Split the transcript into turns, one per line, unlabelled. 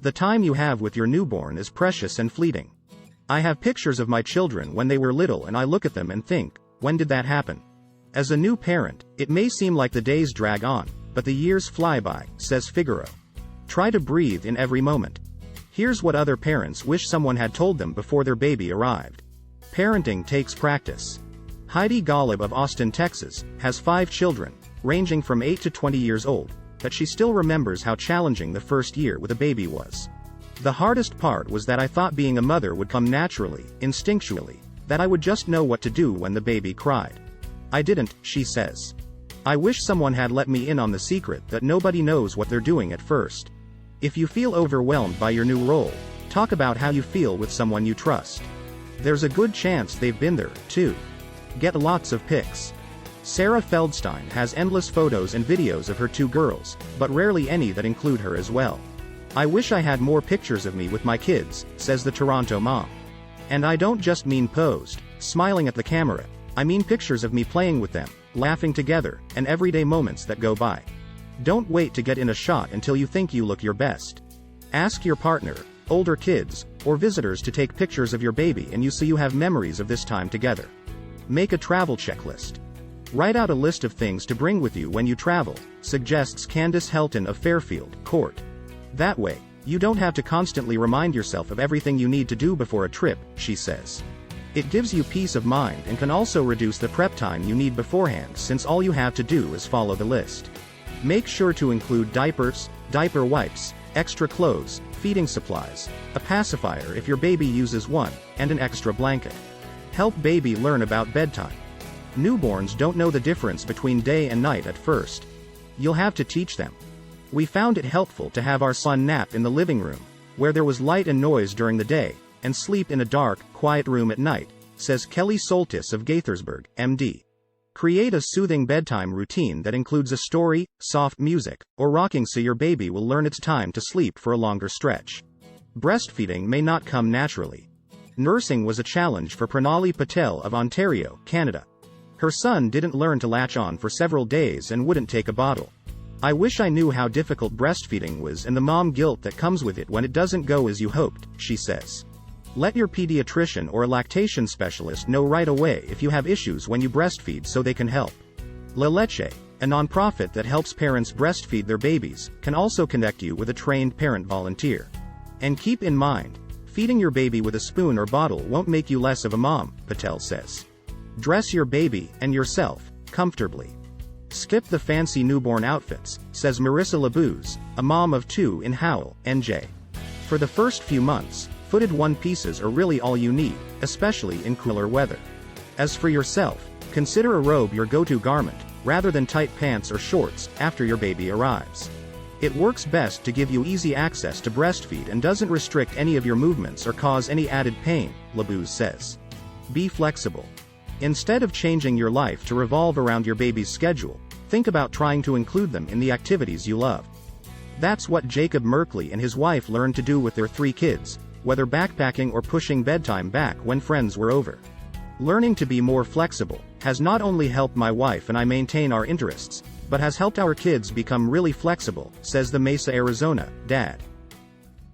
The time you have with your newborn is precious and fleeting. I have pictures of my children when they were little and I look at them and think, when did that happen? As a new parent, it may seem like the days drag on, but the years fly by, says Figaro. Try to breathe in every moment. Here's what other parents wish someone had told them before their baby arrived. Parenting takes practice. Heidi Golub of Austin, Texas, has 5 children, ranging from 8 to 20 years old, but she still remembers how challenging the first year with a baby was. The hardest part was that I thought being a mother would come naturally, instinctually, that I would just know what to do when the baby cried. I didn't, she says. I wish someone had let me in on the secret that nobody knows what they're doing at first. If you feel overwhelmed by your new role, talk about how you feel with someone you trust. There's a good chance they've been there, too. Get lots of pics. Sarah Feldstein has endless photos and videos of her 2 girls, but rarely any that include her as well. I wish I had more pictures of me with my kids, says the Toronto mom. And I don't just mean posed, smiling at the camera, I mean pictures of me playing with them, laughing together, and everyday moments that go by. Don't wait to get in a shot until you think you look your best. Ask your partner, older kids, or visitors to take pictures of your baby and so you have memories of this time together. Make a travel checklist. Write out a list of things to bring with you when you travel, suggests Candice Helton of Fairfield Court. That way, you don't have to constantly remind yourself of everything you need to do before a trip, she says. It gives you peace of mind and can also reduce the prep time you need beforehand since all you have to do is follow the list. Make sure to include diapers, diaper wipes, extra clothes, feeding supplies, a pacifier if your baby uses one, and an extra blanket. Help baby learn about bedtime. Newborns don't know the difference between day and night at first. You'll have to teach them. We found it helpful to have our son nap in the living room, where there was light and noise during the day, and sleep in a dark, quiet room at night, says Kelly Soltis of Gaithersburg, MD. Create a soothing bedtime routine that includes a story, soft music, or rocking so your baby will learn it's time to sleep for a longer stretch. Breastfeeding may not come naturally. Nursing was a challenge for Pranali Patel of Ontario, Canada. Her son didn't learn to latch on for several days and wouldn't take a bottle. I wish I knew how difficult breastfeeding was and the mom guilt that comes with it when it doesn't go as you hoped, she says. Let your pediatrician or a lactation specialist know right away if you have issues when you breastfeed so they can help. La Leche, a nonprofit that helps parents breastfeed their babies, can also connect you with a trained parent volunteer. And keep in mind, feeding your baby with a spoon or bottle won't make you less of a mom, Patel says. Dress your baby, and yourself, comfortably. Skip the fancy newborn outfits, says Marissa Labuse, a mom of 2 in Howell, NJ. For the first few months, footed one-pieces are really all you need, especially in cooler weather. As for yourself, consider a robe your go-to garment, rather than tight pants or shorts, after your baby arrives. It works best to give you easy access to breastfeed and doesn't restrict any of your movements or cause any added pain, Labuse says. Be flexible. Instead of changing your life to revolve around your baby's schedule, think about trying to include them in the activities you love. That's what Jacob Merkley and his wife learned to do with their 3 kids, whether backpacking or pushing bedtime back when friends were over. Learning to be more flexible has not only helped my wife and I maintain our interests, but has helped our kids become really flexible, says the Mesa, Arizona dad.